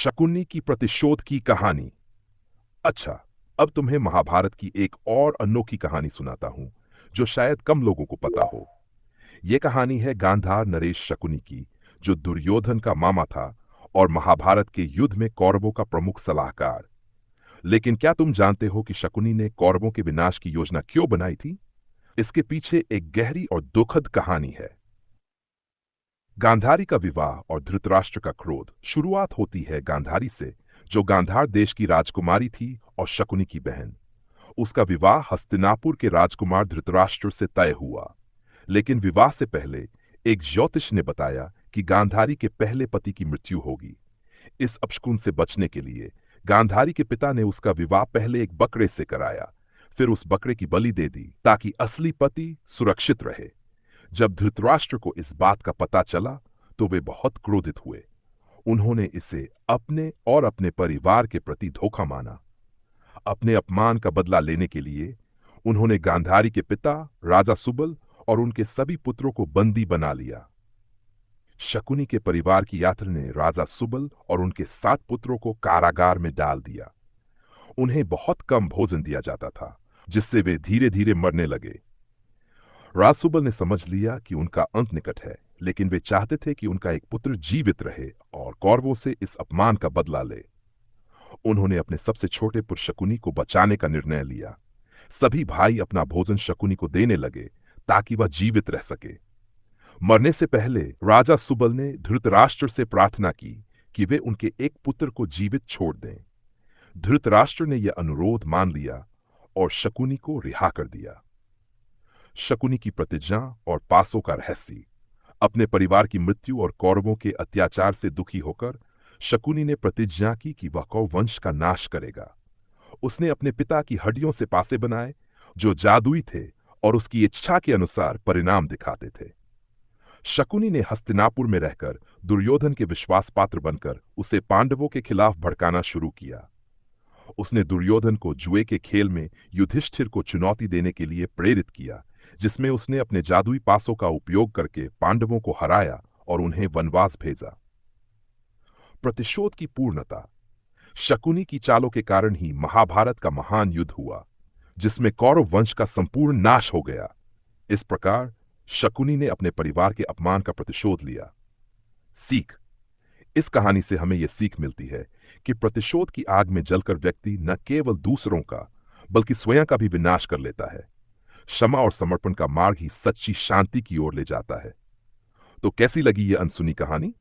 शकुनी की प्रतिशोध की कहानी। अच्छा, अब तुम्हें महाभारत की एक और अनोखी कहानी सुनाता हूं जो शायद कम लोगों को पता हो। यह कहानी है गांधार नरेश शकुनी की, जो दुर्योधन का मामा था और महाभारत के युद्ध में कौरवों का प्रमुख सलाहकार। लेकिन क्या तुम जानते हो कि शकुनी ने कौरवों के विनाश की योजना क्यों बनाई थी? इसके पीछे एक गहरी और दुखद कहानी है। गांधारी का विवाह और धृतराष्ट्र का क्रोध। शुरुआत होती है गांधारी से, जो गांधार देश की राजकुमारी थी और शकुनी की बहन। उसका विवाह हस्तिनापुर के राजकुमार धृतराष्ट्र से तय हुआ। लेकिन विवाह से पहले एक ज्योतिष ने बताया कि गांधारी के पहले पति की मृत्यु होगी। इस अपशकुन से बचने के लिए गांधारी के पिता ने उसका विवाह पहले एक बकरे से कराया, फिर उस बकरे की बलि दे दी ताकि असली पति सुरक्षित रहे। जब धृतराष्ट्र को इस बात का पता चला तो वे बहुत क्रोधित हुए। उन्होंने इसे अपने और अपने परिवार के प्रति धोखा माना। अपने अपमान का बदला लेने के लिए उन्होंने गांधारी के पिता राजा सुबल और उनके सभी पुत्रों को बंदी बना लिया। शकुनी के परिवार की यात्रा ने राजा सुबल और उनके 7 पुत्रों को कारागार में डाल दिया। उन्हें बहुत कम भोजन दिया जाता था, जिससे वे धीरे धीरे मरने लगे। राजसुबल ने समझ लिया कि उनका अंत निकट है, लेकिन वे चाहते थे कि उनका एक पुत्र जीवित रहे और कौरवों से इस अपमान का बदला ले। उन्होंने अपने सबसे छोटे पुत्र शकुनी को बचाने का निर्णय लिया। सभी भाई अपना भोजन शकुनी को देने लगे ताकि वह जीवित रह सके। मरने से पहले राजा सुबल ने धृतराष्ट्र से प्रार्थना की कि वे उनके एक पुत्र को जीवित छोड़ दें। धृतराष्ट्र ने यह अनुरोध मान लिया और शकुनी को रिहा कर दिया। शकुनी की प्रतिज्ञा और पासों का रहस्य। अपने परिवार की मृत्यु और कौरवों के अत्याचार से दुखी होकर शकुनी ने प्रतिज्ञा की कि वह कौवंश का नाश करेगा। उसने अपने पिता की हड्डियों से पासे बनाए, जो जादुई थे और उसकी इच्छा के अनुसार परिणाम दिखाते थे। शकुनी ने हस्तिनापुर में रहकर दुर्योधन के विश्वास पात्र बनकर उसे पांडवों के खिलाफ भड़काना शुरू किया। उसने दुर्योधन को जुए के खेल में युधिष्ठिर को चुनौती देने के लिए प्रेरित किया, जिसमें उसने अपने जादुई पासों का उपयोग करके पांडवों को हराया और उन्हें वनवास भेजा। प्रतिशोध की पूर्णता। शकुनी की चालों के कारण ही महाभारत का महान युद्ध हुआ, जिसमें कौरव वंश का संपूर्ण नाश हो गया। इस प्रकार शकुनी ने अपने परिवार के अपमान का प्रतिशोध लिया। सीख। इस कहानी से हमें यह सीख मिलती है कि प्रतिशोध की आग में जलकर व्यक्ति न केवल दूसरों का बल्कि स्वयं का भी विनाश कर लेता है। क्षमा और समर्पण का मार्ग ही सच्ची शांति की ओर ले जाता है। तो कैसी लगी यह अनसुनी कहानी?